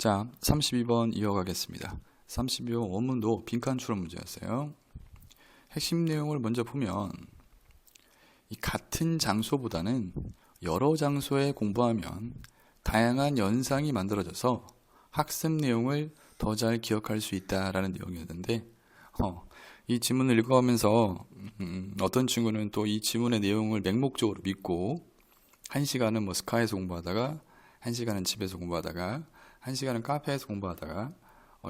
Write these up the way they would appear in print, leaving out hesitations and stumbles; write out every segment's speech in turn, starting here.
자, 32번 이어가겠습니다. 32번 원문도 빈칸 추론 문제였어요. 핵심 내용을 먼저 보면 이 같은 장소보다는 여러 장소에 공부하면 다양한 연상이 만들어져서 학습 내용을 더 잘 기억할 수 있다라는 내용이었는데 이 지문을 읽어가면서 어떤 친구는 또 이 지문의 내용을 맹목적으로 믿고 1시간은 뭐 스카이에서 공부하다가 1시간은 집에서 공부하다가 1시간은 카페에서 공부하다가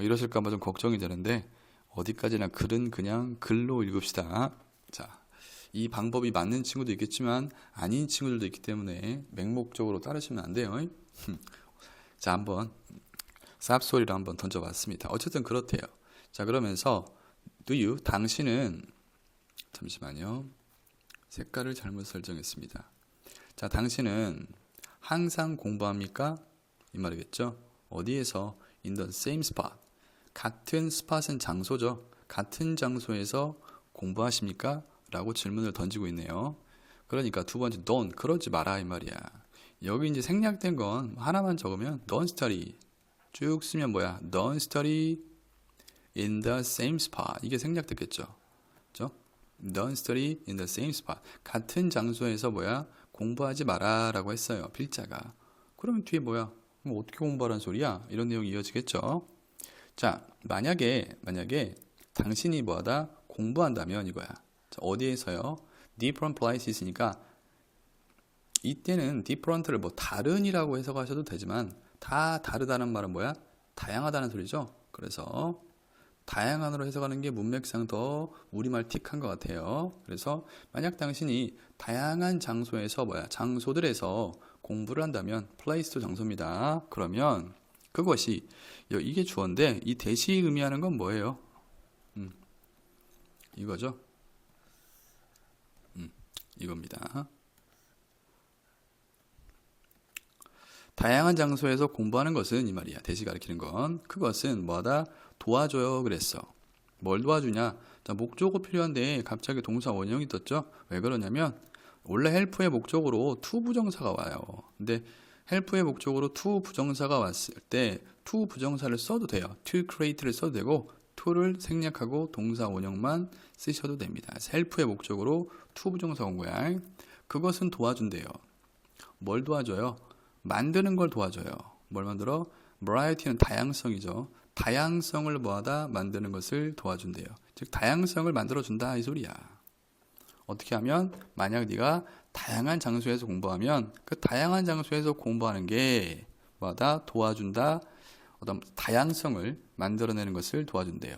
이러실까봐 좀 걱정이 되는데 어디까지나 글은 그냥 글로 읽읍시다. 자, 이 방법이 맞는 친구도 있겠지만 아닌 친구들도 있기 때문에 맹목적으로 따르시면 안 돼요. 자, 한번 쌉소리로 한번 던져봤습니다. 어쨌든 그렇대요. 자, 그러면서 당신은 잠시만요. 색깔을 잘못 설정했습니다. 자, 당신은 항상 공부합니까? 이 말이겠죠. 어디에서? In the same spot. 같은 스팟은 장소죠. 같은 장소에서 공부하십니까? 라고 질문을 던지고 있네요. 그러니까 두 번째, don't. 그러지 마라 이 말이야. 여기 이제 생략된 건 하나만 적으면 don't study. 쭉 쓰면 뭐야? Don't study in the same spot. 이게 생략됐겠죠. 그죠? Don't study in the same spot. 같은 장소에서 뭐야? 공부하지 마라 라고 했어요. 필자가. 그러면 뒤에 뭐야? 그럼 어떻게 공부하라는 소리야? 이런 내용이 이어지겠죠. 자, 만약에 당신이 뭐하다? 공부한다면 이거야. 자, 어디에서요? different places니까 이때는 different를 뭐 다른이라고 해석하셔도 되지만 다 다르다는 말은 뭐야? 다양하다는 소리죠. 그래서 다양한으로 해석하는 게 문맥상 더 우리말 틱한 것 같아요. 그래서 만약 당신이 다양한 장소에서 장소들에서 공부를 한다면 place도 장소입니다. 그러면 그것이 이게 주어인데 이 대시 의미하는 건 뭐예요? 이거죠. 이겁니다. 다양한 장소에서 공부하는 것은 이 말이야. 대시 가리키는 건 그것은 뭐하다? 도와줘요 그랬어. 뭘 도와주냐? 자, 목적어 필요한데 갑자기 동사 원형이 떴죠? 왜 그러냐면 원래 help의 목적으로 to 부정사가 와요. 근데 help의 목적으로 to 부정사가 왔을 때 to 부정사를 써도 돼요. to create를 써도 되고 to를 생략하고 동사 원형만 쓰셔도 됩니다. help의 목적으로 to 부정사가 온 거야. 그것은 도와준대요. 뭘 도와줘요? 만드는 걸 도와줘요. 뭘 만들어? variety는 다양성이죠. 다양성을 뭐하다? 만드는 것을 도와준대요. 즉 다양성을 만들어준다 이 소리야. 어떻게 하면? 만약 네가 다양한 장소에서 공부하면 그 다양한 장소에서 공부하는 게 뭐하다? 도와준다. 어떤 다양성을 만들어내는 것을 도와준대요.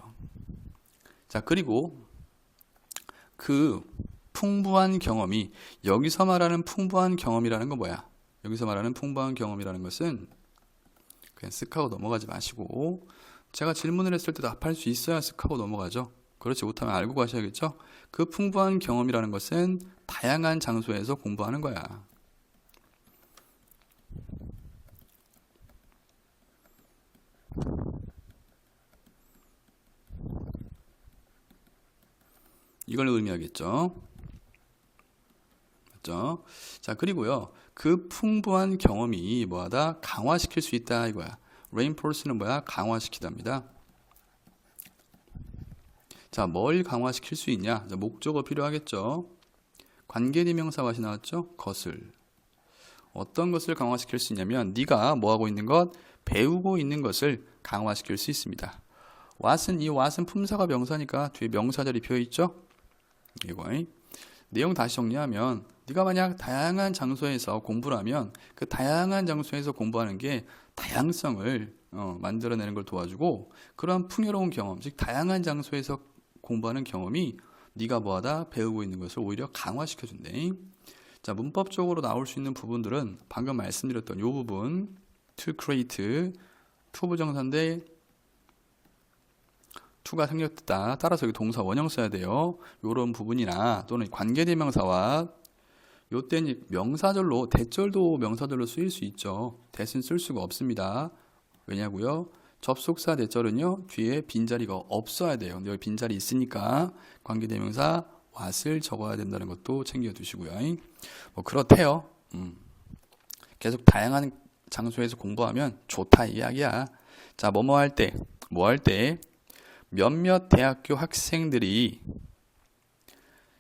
자, 그리고 그 풍부한 경험이 여기서 말하는 풍부한 경험이라는 건 뭐야? 여기서 말하는 풍부한 경험이라는 것은 그냥 쓱 하고 넘어가지 마시고 제가 질문을 했을 때 답할 수 있어야 쓱 하고 넘어가죠. 그렇지 못하면 알고 가셔야겠죠. 그 풍부한 경험이라는 것은 다양한 장소에서 공부하는 거야. 이걸 의미하겠죠. 맞죠? 자, 그리고요. 그 풍부한 경험이 뭐하다? 강화시킬 수 있다 이거야. reinforce는 뭐야? 강화시키답니다. 자, 뭘 강화시킬 수 있냐? 자, 목적어 필요하겠죠. 관계대명사 맛이 나왔죠? 것을. 어떤 것을 강화시킬 수 있냐면 네가 뭐하고 있는 것? 배우고 있는 것을 강화시킬 수 있습니다. 이 what은 품사가 명사니까 뒤에 명사절이 비어있죠? 이거 내용 다시 정리하면 네가 만약 다양한 장소에서 공부를 하면 그 다양한 장소에서 공부하는 게 다양성을 만들어내는 걸 도와주고 그러한 풍요로운 경험, 즉 다양한 장소에서 공부하는 경험이 네가 뭐하다? 배우고 있는 것을 오히려 강화시켜준대. 자, 문법적으로 나올 수 있는 부분들은 방금 말씀드렸던 이 부분 to create, to 부정사인데 to가 생략됐다. 따라서 여기 동사 원형 써야 돼요. 이런 부분이나 또는 관계대명사와 요때는 명사절로 대절도 명사절로 쓰일 수 있죠. 대신 쓸 수가 없습니다. 왜냐고요? 접속사 대절은요 뒤에 빈자리가 없어야 돼요. 근데 여기 빈자리 있으니까 관계대명사 what을 적어야 된다는 것도 챙겨두시고요. 뭐 그렇대요. 계속 다양한 장소에서 공부하면 좋다 이 이야기야. 자, 뭐뭐 할 때, 뭐 할 때 몇몇 대학교 학생들이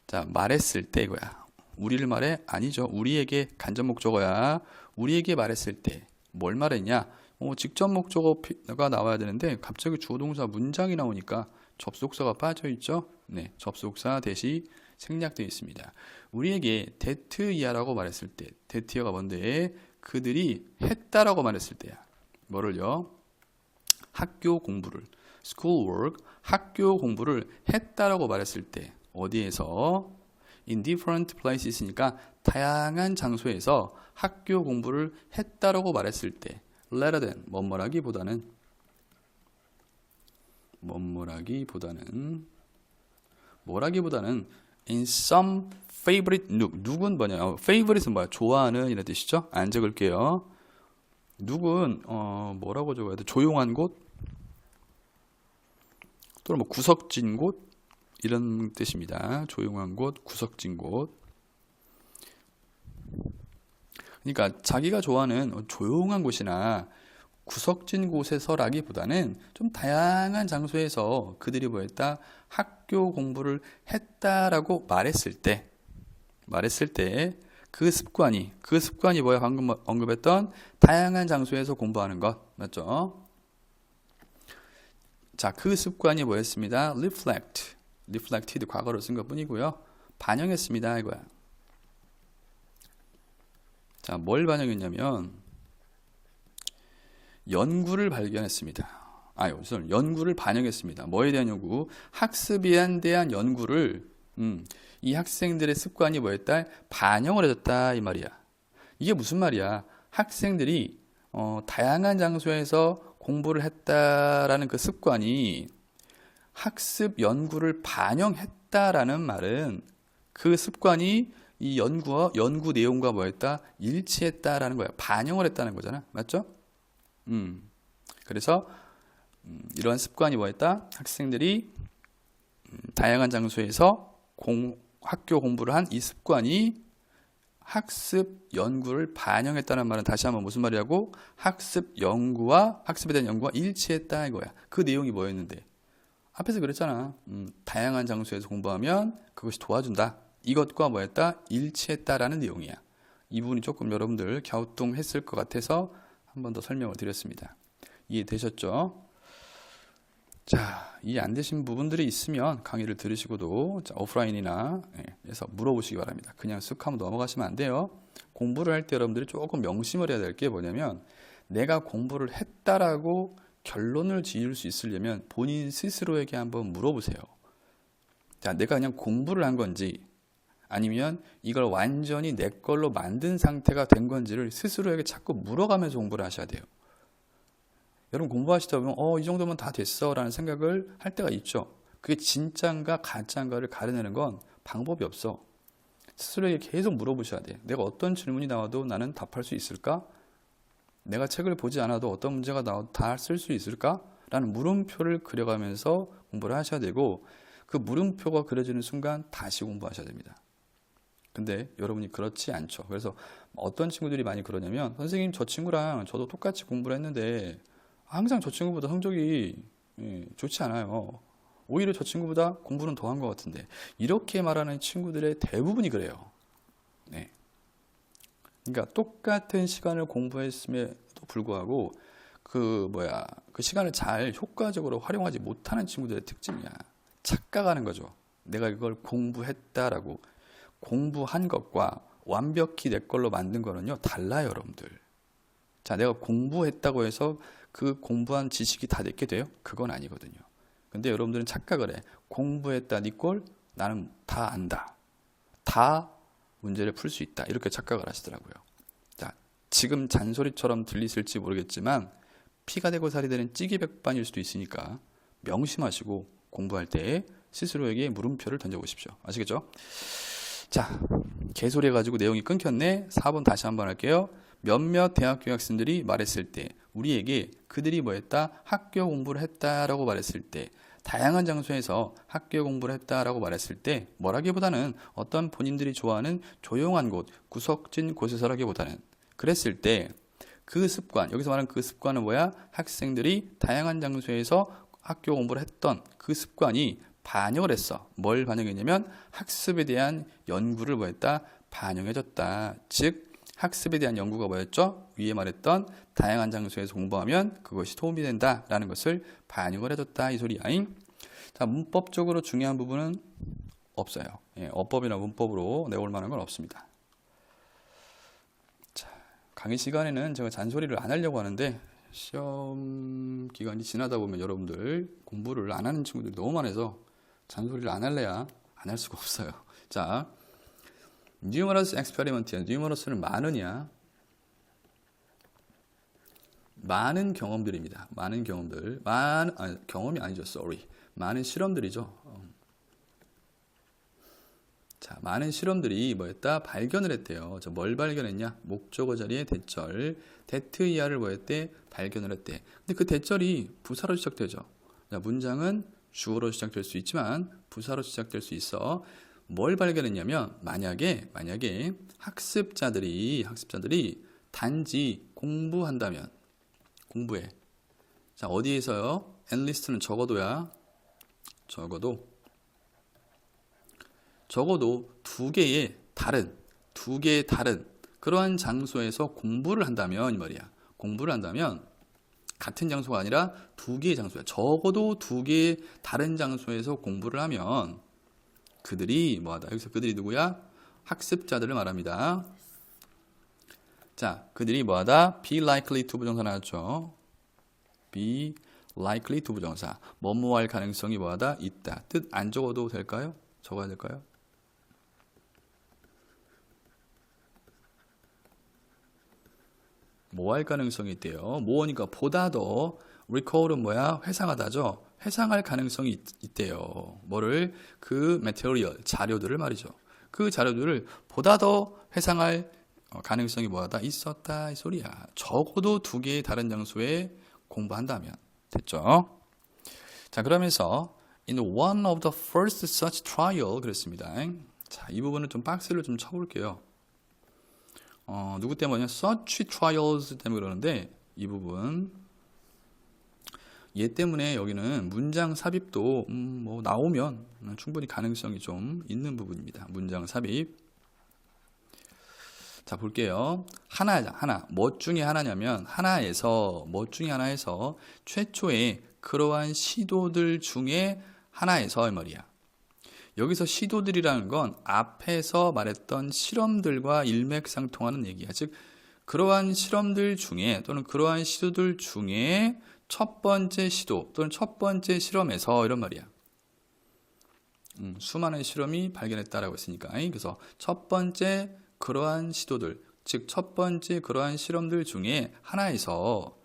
자, 말했을 때 이거야. 우리를 말해? 아니죠. 우리에게 간접 목적어야. 우리에게 말했을 때 뭘 말했냐? 직접 목적어가 나와야 되는데 갑자기 주어 동사 문장이 나오니까 접속사가 빠져 있죠. 네, 접속사 대시 생략되어 있습니다. 우리에게 대트이야라고 말했을 때, 대트이야가 뭔데? 그들이 했다라고 말했을 때야. 뭐를요? 학교 공부를, schoolwork, 학교 공부를 했다라고 말했을 때 어디에서? in different places니까 다양한 장소에서 학교 공부를 했다라고 말했을 때 rather than 뭐라기보다는 in some favorite 누군 뭐냐? favorite은 뭐야? 좋아하는 이런 뜻이죠? 안 적을게요. 누군 뭐라고 적어야 돼? 조용한 곳 또는 뭐 구석진 곳 이런 뜻입니다. 조용한 곳, 구석진 곳. 그러니까 자기가 좋아하는 조용한 곳이나 구석진 곳에서라기보다는 좀 다양한 장소에서 그들이 뭐 했다? 학교 공부를 했다라고 말했을 때 그 습관이 뭐야? 방금 언급했던 다양한 장소에서 공부하는 것 맞죠? 자, 그 습관이 뭐였습니다? reflected 과거로 쓴 것 뿐이고요. 반영했습니다 이거야. 자, 뭘 반영했냐면 연구를 발견했습니다. 우선 연구를 반영했습니다. 뭐에 대한 연구? 학습에 대한 연구를 이 학생들의 습관이 뭐였다? 반영을 해줬다 이 말이야. 이게 무슨 말이야? 학생들이 다양한 장소에서 공부를 했다라는 그 습관이 학습 연구를 반영했다라는 말은 그 습관이 이 연구 내용과 뭐였다? 일치했다라는 거야. 반영을 했다는 거잖아. 맞죠? 그래서 이러한 습관이 뭐였다? 학생들이 다양한 장소에서 학교 공부를 한 이 습관이 학습 연구를 반영했다는 말은 다시 한번 무슨 말이라고? 학습에 대한 연구와 일치했다 이거야. 그 내용이 뭐였는데? 앞에서 그랬잖아. 다양한 장소에서 공부하면 그것이 도와준다. 이것과 뭐였다? 일치했다라는 내용이야. 이 부분이 조금 여러분들 갸우뚱했을 것 같아서 한 번 더 설명을 드렸습니다. 이해되셨죠? 자, 이해 안 되신 부분들이 있으면 강의를 들으시고도 오프라인이나 해서 물어보시기 바랍니다. 그냥 쓱 하면 넘어가시면 안 돼요. 공부를 할 때 여러분들이 조금 명심을 해야 될 게 뭐냐면 내가 공부를 했다라고 결론을 지을 수 있으려면 본인 스스로에게 한번 물어보세요. 자, 내가 그냥 공부를 한 건지 아니면 이걸 완전히 내 걸로 만든 상태가 된 건지를 스스로에게 자꾸 물어가면서 공부를 하셔야 돼요. 여러분 공부하시다 보면 이 정도면 다 됐어 라는 생각을 할 때가 있죠. 그게 진짜인가 가짜인가를 가려내는 건 방법이 없어. 스스로에게 계속 물어보셔야 돼. 내가 어떤 질문이 나와도 나는 답할 수 있을까? 내가 책을 보지 않아도 어떤 문제가 나와도 다 쓸 수 있을까? 라는 물음표를 그려가면서 공부를 하셔야 되고 그 물음표가 그려지는 순간 다시 공부하셔야 됩니다. 근데 여러분이 그렇지 않죠. 그래서 어떤 친구들이 많이 그러냐면 선생님 저 친구랑 저도 똑같이 공부를 했는데 항상 저 친구보다 성적이 좋지 않아요. 오히려 저 친구보다 공부는 더 한 것 같은데 이렇게 말하는 친구들의 대부분이 그래요. 네. 그러니까 똑같은 시간을 공부했음에도 불구하고 그 시간을 잘 효과적으로 활용하지 못하는 친구들의 특징이야. 착각하는 거죠. 내가 이걸 공부했다라고. 공부한 것과 완벽히 내 걸로 만든 거는요 달라요 여러분들. 자, 내가 공부했다고 해서 그 공부한 지식이 다 내게 돼요? 그건 아니거든요. 근데 여러분들은 착각을 해. 공부했다 네 꼴 나는 다 안다. 다 문제를 풀 수 있다. 이렇게 착각을 하시더라고요. 자, 지금 잔소리처럼 들리실지 모르겠지만 피가 되고 살이 되는 찌개백반일 수도 있으니까 명심하시고 공부할 때 스스로에게 물음표를 던져보십시오. 아시겠죠? 자, 개소리 해가지고 내용이 끊겼네. 4번 다시 한번 할게요. 몇몇 대학교 학생들이 말했을 때 우리에게 그들이 뭐했다? 학교 공부를 했다라고 말했을 때 다양한 장소에서 학교 공부를 했다라고 말했을 때 뭐라기보다는 어떤 본인들이 좋아하는 조용한 곳, 구석진 곳에서라기보다는 그랬을 때 그 습관, 여기서 말하는 그 습관은 뭐야? 학생들이 다양한 장소에서 학교 공부를 했던 그 습관이 반영을 했어. 뭘 반영했냐면 학습에 대한 연구를 뭐했다? 반영해줬다. 즉 학습에 대한 연구가 뭐였죠? 위에 말했던 다양한 장소에서 공부하면 그것이 도움이 된다라는 것을 반영을 해줬다 이 소리야. 자, 문법적으로 중요한 부분은 없어요. 예, 어법이나 문법으로 내올 만한 건 없습니다. 자, 강의 시간에는 제가 잔소리를 안 하려고 하는데 시험 기간이 지나다 보면 여러분들 공부를 안 하는 친구들이 너무 많아서 잔소리를 안 할래야 안 할 수가 없어요. 자, numerous experiment야. numerous는 많으냐? 많은 경험들입니다. 많은 경험들. 경험이 아니죠. sorry. 많은 실험들이죠. 자, 많은 실험들이 뭐였다? 발견을 했대요. 뭘 발견했냐? 목적어 자리에 대절. that 이하를 뭐였대? 발견을 했대. 근데 그 대절이 부사로 시작되죠. 자, 문장은 주어로 시작될 수 있지만 부사로 시작될 수 있어. 뭘 발견했냐면 만약에 학습자들이 단지 공부한다면 공부해. 자, 어디에서요? enlist는 적어도야. 적어도 두 개의 다른 그러한 장소에서 공부를 한다면 이 말이야. 공부를 한다면 같은 장소가 아니라 두 개의 장소야. 적어도 두 개의 다른 장소에서 공부를 하면 그들이 뭐하다. 여기서 그들이 누구야? 학습자들을 말합니다. 자, 그들이 뭐하다? be likely to 부정사 나왔죠. be likely to 부정사. 뭐뭐 할 가능성이 뭐하다? 있다. 뜻 안 적어도 될까요? 적어야 될까요? 뭐 할 가능성이 있대요. 뭐니까 보다 더 recall은 뭐야? 회상하다죠. 회상할 가능성이 있대요. 뭐를? 그 material, 자료들을 말이죠. 그 자료들을 보다 더 회상할 가능성이 뭐하다? 있었다 이 소리야. 적어도 두 개의 다른 장소에 공부한다면. 됐죠? 자, 그러면서 in one of the first such trial 그랬습니다. 자, 이 부분은 좀 박스를 좀 쳐볼게요. 누구 때문이냐? such trials 때문에 그러는데 이 부분 얘 때문에 여기는 문장 삽입도 뭐 나오면 충분히 가능성이 좀 있는 부분입니다. 문장 삽입. 자, 볼게요. 하나. 뭐 중에 하나냐면 뭐 중에 하나에서 최초의 그러한 시도들 중에 하나에서 이 말이야. 여기서 시도들이라는 건 앞에서 말했던 실험들과 일맥상통하는 얘기야. 즉 그러한 실험들 중에 또는 그러한 시도들 중에 첫 번째 시도 또는 첫 번째 실험에서 이런 말이야. 수많은 실험이 발견했다라고 했으니까. 그래서 첫 번째 그러한 시도들, 즉 첫 번째 그러한 실험들 중에 하나에서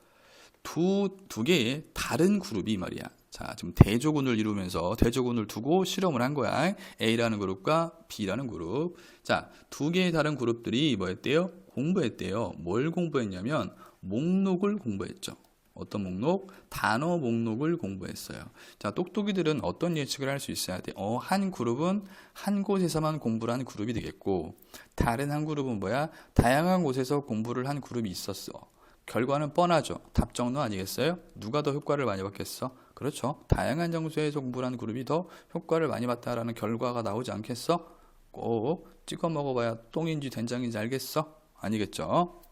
두 개의 다른 그룹이 말이야. 자, 지금 대조군을 이루면서 대조군을 두고 실험을 한 거야. A라는 그룹과 B라는 그룹. 자, 두 개의 다른 그룹들이 뭐 했대요? 공부했대요. 뭘 공부했냐면 목록을 공부했죠. 어떤 목록? 단어 목록을 공부했어요. 자, 똑똑이들은 어떤 예측을 할 수 있어야 돼? 한 그룹은 한 곳에서만 공부를 한 그룹이 되겠고 다른 한 그룹은 뭐야? 다양한 곳에서 공부를 한 그룹이 있었어. 결과는 뻔하죠. 답정너 아니겠어요? 누가 더 효과를 많이 받겠어? 그렇죠. 다양한 장소에서 공부를 한 그룹이 더 효과를 많이 봤다라는 결과가 나오지 않겠어? 꼭 찍어 먹어봐야 똥인지 된장인지 알겠어? 아니겠죠?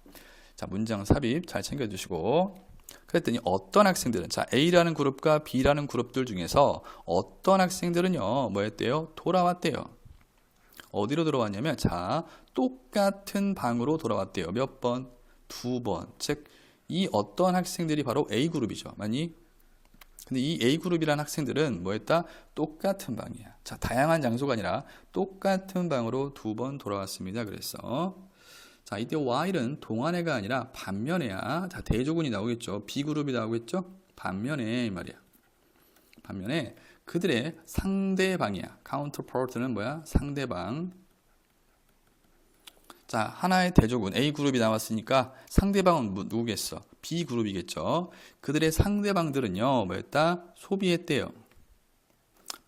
자, 문장 삽입 잘 챙겨주시고 그랬더니 어떤 학생들은 자 A라는 그룹과 B라는 그룹들 중에서 어떤 학생들은요 뭐 했대요? 돌아왔대요. 어디로 돌아왔냐면 자 똑같은 방으로 돌아왔대요. 몇 번? 2번. 즉 이 어떤 학생들이 바로 A그룹이죠. 맞니? 근데 이 A그룹이라는 학생들은 뭐 했다? 똑같은 방이야. 자, 다양한 장소가 아니라 똑같은 방으로 2번 돌아왔습니다. 그랬어. 자, 이때 while은 동안에가 아니라 반면에야. 자, 대조군이 나오겠죠. B그룹이 나오겠죠. 반면에 이 말이야. 반면에 그들의 상대방이야. counterpart는 뭐야? 상대방. 자, 하나의 대조군 A그룹이 나왔으니까 상대방은 누구겠어? B그룹이겠죠. 그들의 상대방들은요 뭐였다? 소비했대요.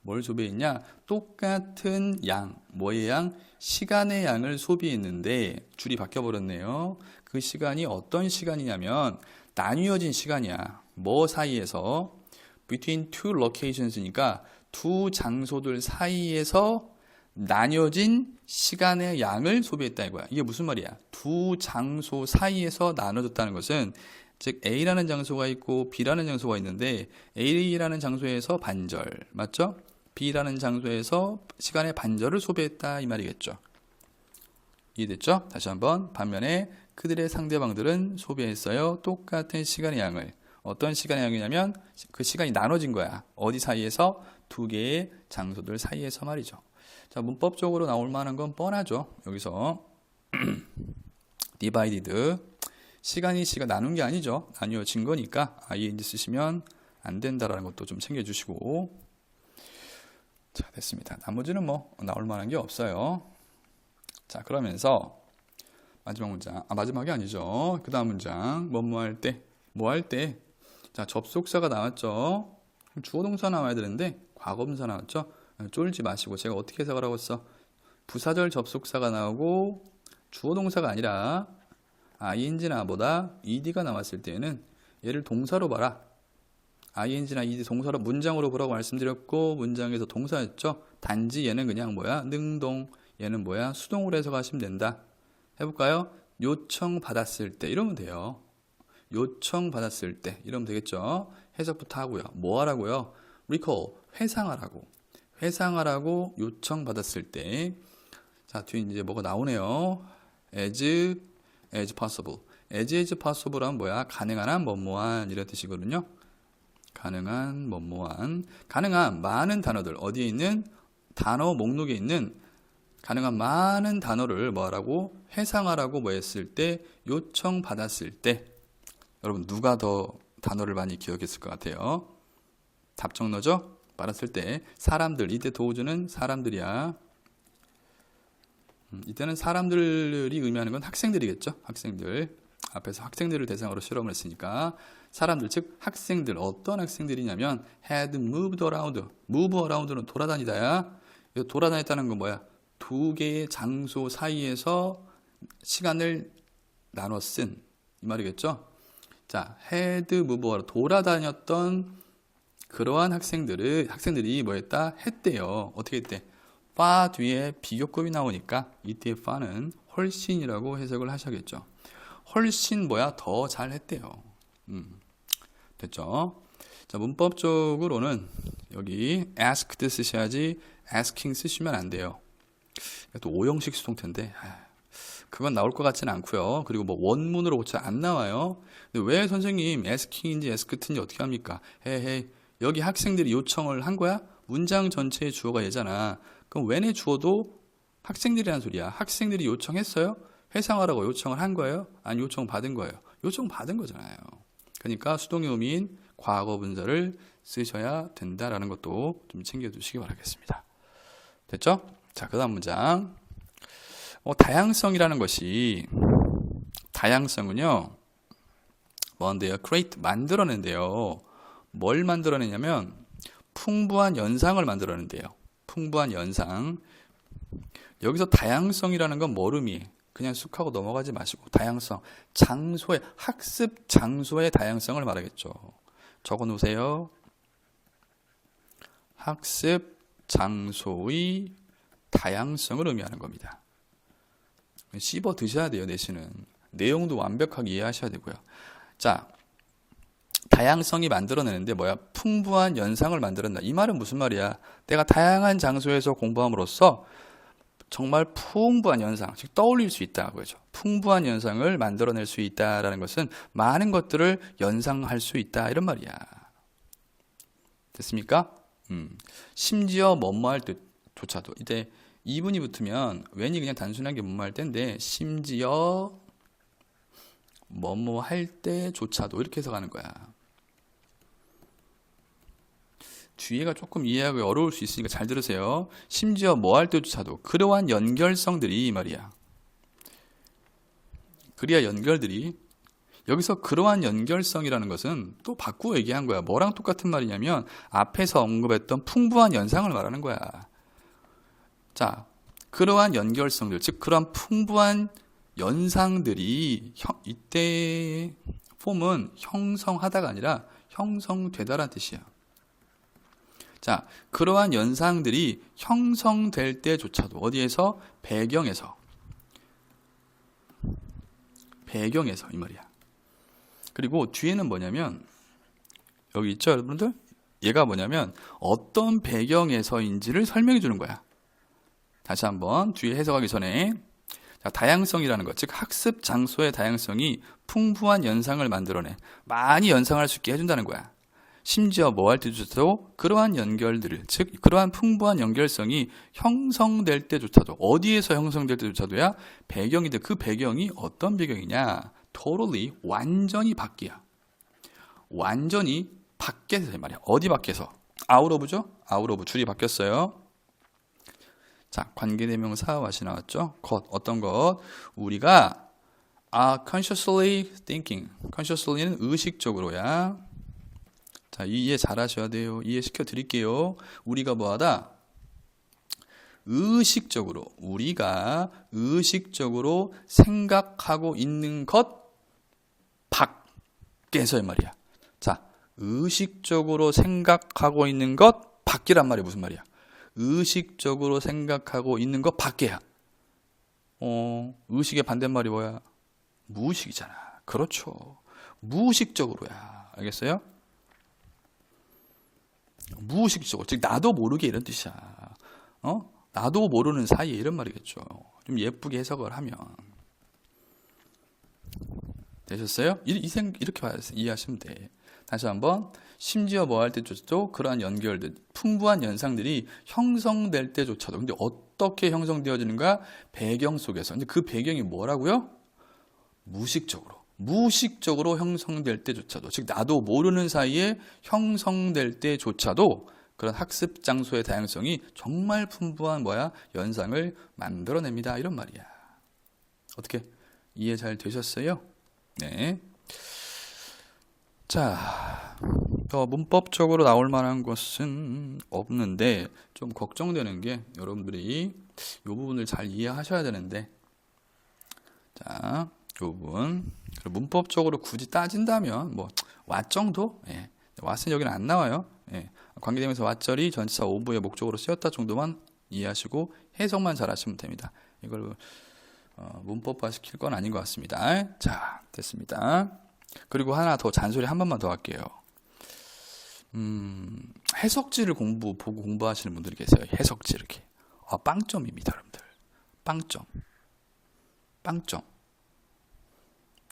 뭘 소비했냐? 똑같은 양, 뭐의 양? 시간의 양을 소비했는데 줄이 바뀌어버렸네요. 그 시간이 어떤 시간이냐면 나뉘어진 시간이야. 뭐 사이에서? Between two locations니까 두 장소들 사이에서 나뉘어진 시간의 양을 소비했다 이거야. 이게 무슨 말이야? 두 장소 사이에서 나눠졌다는 것은 즉 A라는 장소가 있고 B라는 장소가 있는데 A라는 장소에서 반절, 맞죠? B라는 장소에서 시간의 반절을 소비했다 이 말이겠죠. 이해됐죠? 다시 한번 반면에 그들의 상대방들은 소비했어요. 똑같은 시간의 양을. 어떤 시간의 양이냐면 그 시간이 나눠진 거야. 어디 사이에서? 두 개의 장소들 사이에서 말이죠. 자, 문법적으로 나올 만한 건 뻔하죠. 여기서 divided 시간이 나눈 게 아니죠. 나뉘어진 거니까 ing 쓰시면 안 된다라는 것도 좀 챙겨주시고. 자, 됐습니다. 나머지는 뭐 나올 만한 게 없어요. 자, 그러면서 마지막 문장, 마지막이 아니죠. 그 다음 문장, 뭐 할 때, 뭐 할 때. 자, 접속사가 나왔죠. 주어 동사 나와야 되는데 과거분사 나왔죠. 쫄지 마시고 제가 어떻게 해석을 하고 있어? 부사절 접속사가 나오고 주어 동사가 아니라 ing나 보다 ed가 나왔을 때에는 얘를 동사로 봐라. ing나 ed 동사로 문장으로 보라고 말씀드렸고 문장에서 동사였죠. 단지 얘는 그냥 뭐야? 능동. 얘는 뭐야? 수동으로 해석하시면 된다. 해볼까요? 요청받았을 때 이러면 돼요. 요청받았을 때 이러면 되겠죠. 해석부터 하고요. 뭐 하라고요? recall, 회상하라고. 회상하라고 요청받았을 때. 자, 뒤에 이제 뭐가 나오네요. as possible. as possible 하면 뭐야? 가능한 한 뭐뭐한 이런 뜻이거든요. 가능한 뭐뭐한. 가능한 많은 단어들. 어디에 있는? 단어 목록에 있는 가능한 많은 단어를 뭐하라고? 회상하라고 뭐 했을 때? 요청받았을 때. 여러분 누가 더 단어를 많이 기억했을 것 같아요? 답정너죠? 받았을 때 사람들. 이때 도우주는 사람들이야. 이때는 사람들이 의미하는 건 학생들이겠죠. 학생들. 앞에서 학생들을 대상으로 실험을 했으니까 사람들, 즉 학생들. 어떤 학생들이냐면 had moved around. move around는 돌아다니다야. 돌아다녔다는 건 뭐야? 두 개의 장소 사이에서 시간을 나눠 쓴 이 말이겠죠. 자, had moved around. 돌아다녔던 그러한 학생들이 뭐 했다? 했대요. 어떻게 했대? far 뒤에 비교급이 나오니까 이때의 far는 훨씬이라고 해석을 하셔야겠죠. 훨씬 뭐야? 더 잘했대요. 됐죠? 자, 문법적으로는 여기 asked 쓰셔야지 asking 쓰시면 안 돼요. 또 오형식 수동태인데 그건 나올 것 같지는 않고요. 그리고 뭐 원문으로 고쳐 안 나와요. 근데 왜 선생님 asking인지 asked인지 어떻게 합니까? 헤헤 여기 학생들이 요청을 한 거야? 문장 전체의 주어가 얘잖아. 그럼 when의 주어도 학생들이라는 소리야. 학생들이 요청했어요? 회상하라고 요청을 한 거예요? 아니 요청 받은 거예요? 요청 받은 거잖아요. 그러니까 수동의 의미인 과거 분사를 쓰셔야 된다라는 것도 좀 챙겨두시기 바라겠습니다. 됐죠? 자, 그 다음 문장. 다양성이라는 것이 다양성은요 뭔데요? create 만들어낸대요. 뭘 만들어내냐면 풍부한 연상을 만들어낸대요. 풍부한 연상. 여기서 다양성이라는 건 뭘 의미해? 그냥 쑥 하고 넘어가지 마시고 다양성, 장소의 학습 장소의 다양성을 말하겠죠. 적어 놓으세요. 학습 장소의 다양성을 의미하는 겁니다. 씹어 드셔야 돼요. 내신은 내용도 완벽하게 이해하셔야 되고요. 자, 다양성이 만들어내는데 뭐야? 풍부한 연상을 만들어낸다. 이 말은 무슨 말이야? 내가 다양한 장소에서 공부함으로써 정말 풍부한 연상, 즉 떠올릴 수 있다. 그죠? 풍부한 연상을 만들어낼 수 있다라는 것은 많은 것들을 연상할 수 있다. 이런 말이야. 됐습니까? 심지어 뭐뭐 할 때조차도 이때 이분이 붙으면 when이 그냥 단순하게 뭐뭐 할 때인데 심지어 뭐뭐 할 때조차도 이렇게 해석하는 거야. 뒤에가 조금 이해하기 어려울 수 있으니까 잘 들으세요. 심지어 뭐 할 때조차도 그러한 연결성들이 이 말이야. 그리야 연결들이 여기서 그러한 연결성이라는 것은 또 바꾸어 얘기한 거야. 뭐랑 똑같은 말이냐면 앞에서 언급했던 풍부한 연상을 말하는 거야. 자, 그러한 연결성들, 즉 그러한 풍부한 연상들이 이때 폼은 형성하다가 아니라 형성되다라는 뜻이야. 자, 그러한 연상들이 형성될 때조차도 어디에서? 배경에서 이 말이야. 그리고 뒤에는 뭐냐면 여기 있죠, 여러분들? 얘가 뭐냐면 어떤 배경에서인지를 설명해 주는 거야. 다시 한번 뒤에 해석하기 전에 자, 다양성이라는 것, 즉 학습 장소의 다양성이 풍부한 연상을 만들어내 많이 연상할 수 있게 해준다는 거야. 심지어 뭐 할 때조차도 그러한 연결들을, 즉 그러한 풍부한 연결성이 형성될 때조차도, 어디에서 형성될 때조차도야 배경인데 그 배경이 어떤 배경이냐? totally, 완전히 밖이야. 완전히 밖에서 말이야. 어디 밖에서? out of죠? out of 줄이 바뀌었어요. 자, 관계대명사 what이 나왔죠? 것, 어떤 것? 우리가 consciously thinking, consciously는 의식적으로야. 자, 이해 잘 하셔야 돼요. 이해시켜 드릴게요. 우리가 뭐하다? 우리가 의식적으로 생각하고 있는 것 밖에서의 말이야. 자, 의식적으로 생각하고 있는 것 밖이란 말이 무슨 말이야? 의식적으로 생각하고 있는 것 밖에야. 의식의 반대말이 뭐야? 무의식이잖아. 그렇죠. 무의식적으로야. 알겠어요? 무의식적으로. 즉 나도 모르게 이런 뜻이야. 나도 모르는 사이에 이런 말이겠죠. 좀 예쁘게 해석을 하면. 되셨어요? 이렇게 이해하시면 돼. 다시 한번. 심지어 뭐 할 때조차도 그러한 연결들, 풍부한 연상들이 형성될 때조차도. 근데 어떻게 형성되어지는가? 배경 속에서. 근데 그 배경이 뭐라고요? 무의식적으로 형성될 때조차도. 즉 나도 모르는 사이에 형성될 때조차도 그런 학습 장소의 다양성이 정말 풍부한 연상을 만들어냅니다. 이런 말이야. 어떻게 이해 잘 되셨어요? 네. 자, 더 문법적으로 나올 만한 것은 없는데 좀 걱정되는 게 여러분들이 이 부분을 잘 이해하셔야 되는데, 자, 이 부분 문법적으로 굳이 따진다면 what 정도? 예. what은 여기는 안 나와요. 예. 관계대명사 what절이 전치사 ove의 목적으로 쓰였다 정도만 이해하시고 해석만 잘 하시면 됩니다. 이걸 문법화 시킬 건 아닌 것 같습니다. 자, 됐습니다. 그리고 하나 더 잔소리 한 번만 더 할게요. 해석지를 보고 공부하시는 분들이 계세요. 해석지 이렇게. 빵점입니다, 여러분들. 빵점.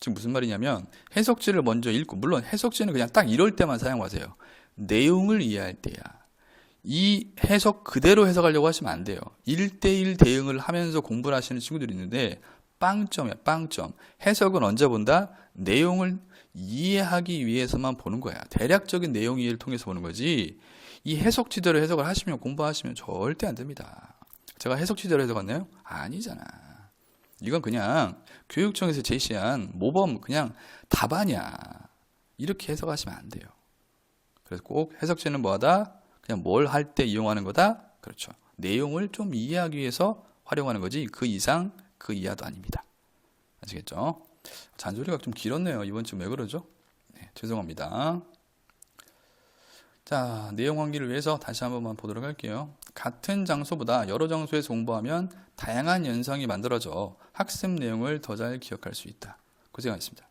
지금 무슨 말이냐면 해석지를 먼저 읽고, 물론 해석지는 그냥 딱 이럴 때만 사용하세요. 내용을 이해할 때야. 이 해석 그대로 해석하려고 하시면 안 돼요. 1대1 대응을 하면서 공부를 하시는 친구들이 있는데 빵점이야, 빵점. 해석은 언제 본다? 내용을 이해하기 위해서만 보는 거야. 대략적인 내용 이해를 통해서 보는 거지. 이 해석지대로 해석을 하시면, 공부하시면 절대 안 됩니다. 제가 해석지대로 해석했나요? 아니잖아. 이건 그냥 교육청에서 제시한 모범 그냥 답안이야. 이렇게 해석하시면 안 돼요. 그래서 꼭 해석지는 뭐하다? 그냥 뭘 할 때 이용하는 거다? 그렇죠. 내용을 좀 이해하기 위해서 활용하는 거지 그 이상 그 이하도 아닙니다. 아시겠죠? 잔소리가 좀 길었네요. 이번 주 왜 그러죠? 네, 죄송합니다. 자, 내용 환기를 위해서 다시 한 번만 보도록 할게요. 같은 장소보다 여러 장소에서 공부하면 다양한 연상이 만들어져 학습 내용을 더 잘 기억할 수 있다. 고생하셨습니다.